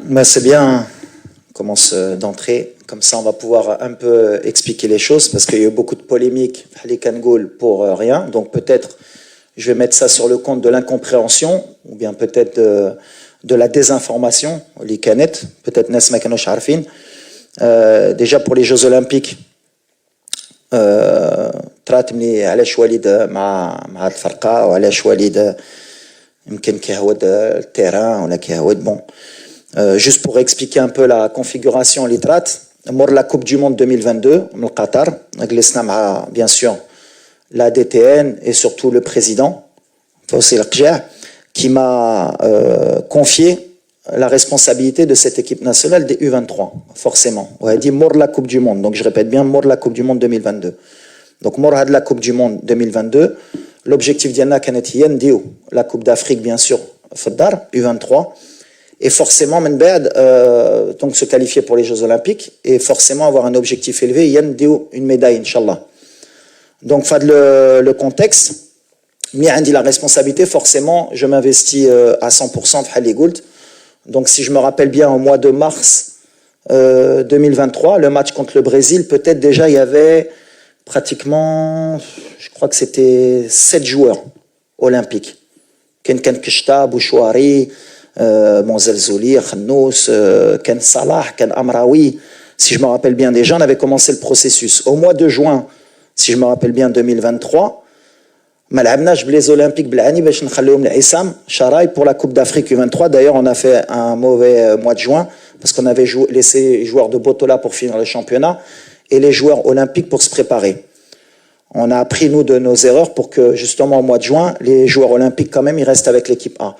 Ben, c'est bien, on commence d'entrée, comme ça on va pouvoir un peu expliquer les choses, parce qu'il y a eu beaucoup de polémiques pour rien, donc peut-être je vais mettre ça sur le compte de l'incompréhension, ou bien peut-être de la désinformation, les canettes, peut-être Nesma Kanosh Arfin. Déjà pour les Jeux Olympiques, تراتمني علاش وليد مع الفرقه وعلاش وليد يمكن كيهود التيران ولا كيهود bon. Juste pour expliquer un peu la configuration litrat, mort la Coupe du Monde 2022 au Qatar, bien sûr la DTN et surtout le président qui m'a confié la responsabilité de cette équipe nationale des U23, forcément. On a dit mort la Coupe du Monde, donc je répète bien mort la Coupe du Monde 2022. Donc mort de la Coupe du Monde 2022, l'objectif d'Yanna Kanetiyen Dio, la Coupe d'Afrique bien sûr, Faddar, U23. Et forcément, donc se qualifier pour les Jeux Olympiques et forcément avoir un objectif élevé, Yann Dio, une médaille, Inch'Allah. Donc, fad le contexte, Mia dit la responsabilité, forcément, je m'investis à 100% de Gould. Donc, si je me rappelle bien, au mois de mars 2023, le match contre le Brésil, peut-être déjà il y avait pratiquement, je crois que c'était 7 joueurs olympiques. Ken Kishta, Bouchouari, Zelzouli, Khnous, Ken Salah, Ken Amraoui. Si je me rappelle bien déjà, on avait commencé le processus. Au mois de juin, si je me rappelle bien, 2023, malabnage les Olympiques blani bash nkhallihom l'Issam Charaï pour la Coupe d'Afrique U23. D'ailleurs, on a fait un mauvais mois de juin parce qu'on avait laissé les joueurs de Botola pour finir le championnat et les joueurs olympiques pour se préparer. On a appris, nous, de nos erreurs pour que, justement, au mois de juin, les joueurs olympiques, quand même, ils restent avec l'équipe A.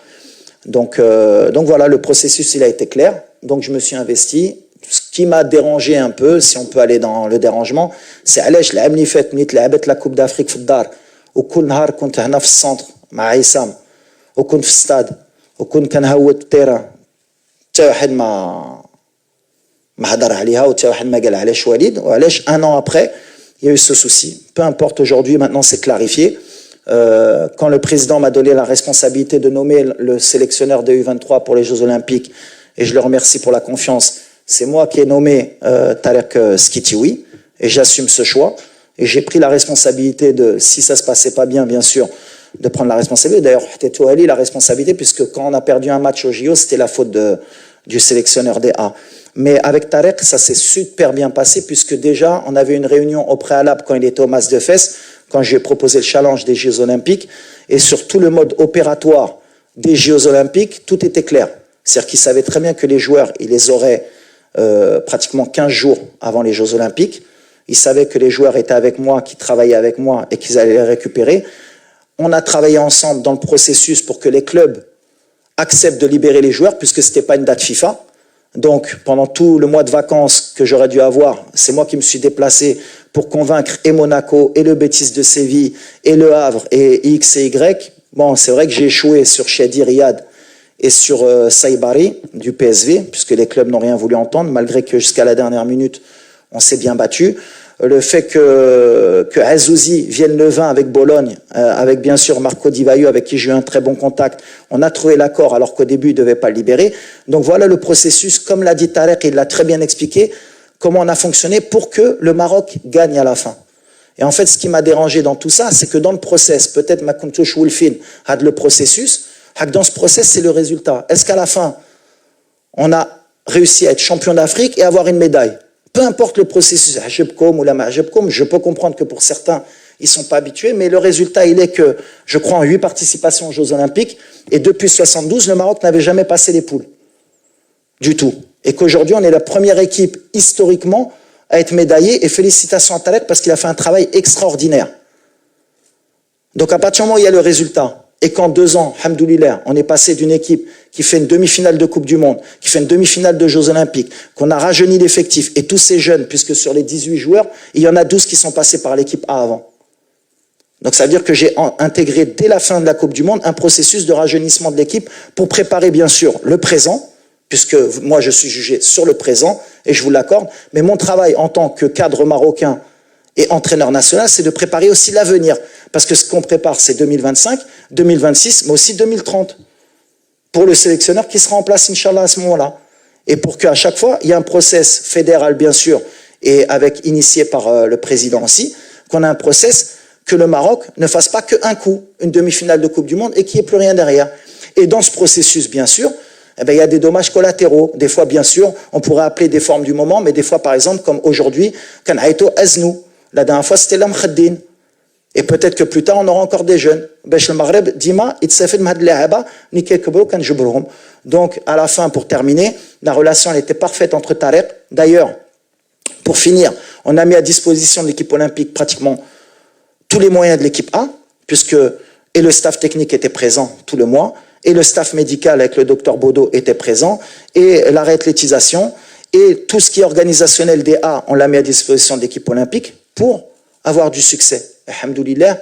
Donc voilà, le processus, il a été clair. Donc, je me suis investi. Ce qui m'a dérangé un peu, si on peut aller dans le dérangement, c'est علاش العام اللي فات ملي تلعبت لا كوب دافريك في الدار وكل نهار كنت هنا في السنتر مع عصام وكنت في الستاد وكنت كنهود التيران حتى واحد ما هضر عليها وحتى واحد ما قال علاش وليد وعلاش un an après il y a eu ce souci. Peu importe, aujourd'hui, maintenant c'est clarifié. Quand le président m'a donné la responsabilité de nommer le sélectionneur des U23 pour les Jeux Olympiques, et je le remercie pour la confiance, c'est moi qui ai nommé Tarek Skitioui, et j'assume ce choix. Et j'ai pris la responsabilité de, si ça se passait pas bien, bien sûr, de prendre la responsabilité. D'ailleurs, Teto Ali, la responsabilité, puisque quand on a perdu un match au JO, c'était la faute du sélectionneur des A. Mais avec Tarek, ça s'est super bien passé, puisque déjà, on avait une réunion au préalable quand il était au Mas de Fès, quand j'ai proposé le challenge des Jeux Olympiques, et sur tout le mode opératoire des Jeux Olympiques, tout était clair. C'est-à-dire qu'il savait très bien que les joueurs, il les aurait pratiquement 15 jours avant les Jeux Olympiques. Il savait que les joueurs étaient avec moi, qui travaillaient avec moi et qu'ils allaient les récupérer. On a travaillé ensemble dans le processus pour que les clubs acceptent de libérer les joueurs, puisque ce n'était pas une date FIFA. Donc, pendant tout le mois de vacances que j'aurais dû avoir, c'est moi qui me suis déplacé pour convaincre et Monaco, et le Betis de Séville, et le Havre, et X et Y. Bon, c'est vrai que j'ai échoué sur Shadi Riyad et sur Saïbari du PSV, puisque les clubs n'ont rien voulu entendre, malgré que jusqu'à la dernière minute, on s'est bien battu. Le fait que Azouzi vienne le 20 avec Bologne, avec bien sûr Marco Di Vaio, avec qui j'ai eu un très bon contact, on a trouvé l'accord alors qu'au début il ne devait pas le libérer. Donc voilà le processus, comme l'a dit Tarek, il l'a très bien expliqué, comment on a fonctionné pour que le Maroc gagne à la fin. Et en fait, ce qui m'a dérangé dans tout ça, c'est que dans le process, peut-être Makontouch Wolfin a le processus, dans ce process, c'est le résultat. Est-ce qu'à la fin, on a réussi à être champion d'Afrique et avoir une médaille? Peu importe le processus, je peux comprendre que pour certains, ils ne sont pas habitués, mais le résultat, il est que, je crois, en 8 participations aux Jeux Olympiques, et depuis 72, le Maroc n'avait jamais passé les poules. Du tout. Et qu'aujourd'hui, on est la première équipe, historiquement, à être médaillée, et félicitations à Tarek, parce qu'il a fait un travail extraordinaire. Donc, à partir du moment où il y a le résultat, et qu'en 2 ans, alhamdoulilah, on est passé d'une équipe qui fait une demi-finale de Coupe du Monde, qui fait une demi-finale de Jeux Olympiques, qu'on a rajeuni l'effectif, et tous ces jeunes, puisque sur les 18 joueurs, il y en a 12 qui sont passés par l'équipe A avant. Donc ça veut dire que j'ai intégré dès la fin de la Coupe du Monde un processus de rajeunissement de l'équipe pour préparer bien sûr le présent, puisque moi je suis jugé sur le présent, et je vous l'accorde, mais mon travail en tant que cadre marocain et entraîneur national, c'est de préparer aussi l'avenir. Parce que ce qu'on prépare, c'est 2025, 2026, mais aussi 2030. Pour le sélectionneur qui sera en place, Inch'Allah, à ce moment-là. Et pour qu'à chaque fois, il y ait un process fédéral, bien sûr, et initié par le président aussi, qu'on a un process que le Maroc ne fasse pas qu'un coup, une demi-finale de Coupe du Monde, et qu'il n'y ait plus rien derrière. Et dans ce processus, bien sûr, eh bien, il y a des dommages collatéraux. Des fois, bien sûr, on pourrait appeler des formes du moment, mais des fois, par exemple, comme aujourd'hui, Kanhaïto Aznou. La dernière fois, c'était l'Amkhaddin. Et peut-être que plus tard, on aura encore des jeunes. Le Maghreb, Dima, donc, à la fin, pour terminer, la relation elle était parfaite entre Tarek. D'ailleurs, pour finir, on a mis à disposition de l'équipe olympique pratiquement tous les moyens de l'équipe A, puisque et le staff technique était présent tout le mois, et le staff médical avec le docteur Bodo était présent, et la réathlétisation, et tout ce qui est organisationnel des A, on l'a mis à disposition de l'équipe olympique pour avoir du succès. Alhamdoulilah,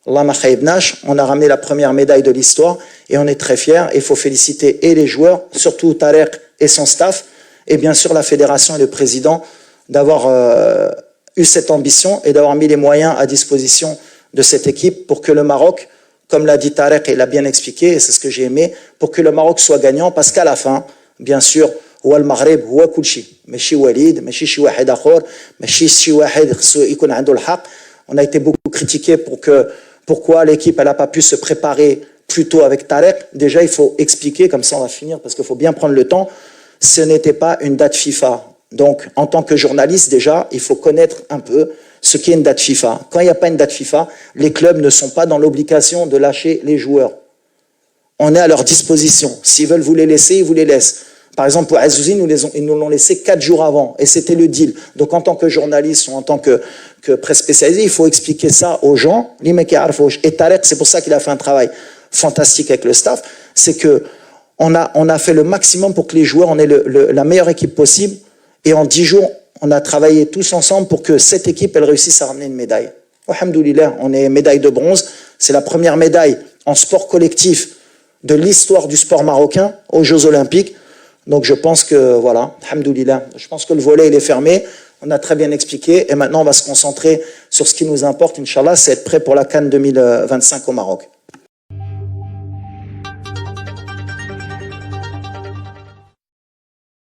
Allah ma khaybnash, on a ramené la première médaille de l'histoire, et on est très fiers. Il faut féliciter et les joueurs, surtout Tarek et son staff, et bien sûr la fédération et le président, d'avoir eu cette ambition et d'avoir mis les moyens à disposition de cette équipe pour que le Maroc, comme l'a dit Tarek et l'a bien expliqué, et c'est ce que j'ai aimé, pour que le Maroc soit gagnant, parce qu'à la fin, bien sûr, هو المغرب هو كل شيء ماشي وليد ماشي شي واحد اخر ماشي شي واحد خصو يكون عنده الحق. On a été beaucoup critiqué pourquoi l'équipe n'a pas pu se préparer plus tôt avec Tarek. Déjà, il faut expliquer, comme ça on va finir, parce qu'il faut bien prendre le temps. Ce n'était pas une date FIFA. Donc, en tant que journaliste, déjà, il faut connaître un peu ce qu'est une date FIFA. Quand il n'y a pas une date FIFA, les clubs ne sont pas dans l'obligation de lâcher les joueurs. On est à leur disposition. S'ils veulent vous les laisser, ils vous les laissent. Par exemple, pour Azouzi, ils nous l'ont laissé 4 jours avant, et c'était le deal. Donc, en tant que journaliste ou en tant que presse spécialisée, il faut expliquer ça aux gens. Et Tarek, c'est pour ça qu'il a fait un travail fantastique avec le staff, c'est que on a fait le maximum pour que les joueurs, on ait la meilleure équipe possible, et en 10 jours, on a travaillé tous ensemble pour que cette équipe, elle réussisse à ramener une médaille. Alhamdoulilah, on est médaille de bronze. C'est la première médaille en sport collectif de l'histoire du sport marocain aux Jeux Olympiques. Donc je pense que, voilà, alhamdoulilah, je pense que le volet il est fermé, on a très bien expliqué, et maintenant on va se concentrer sur ce qui nous importe, Inch'Allah, c'est être prêt pour la CAN 2025 au Maroc.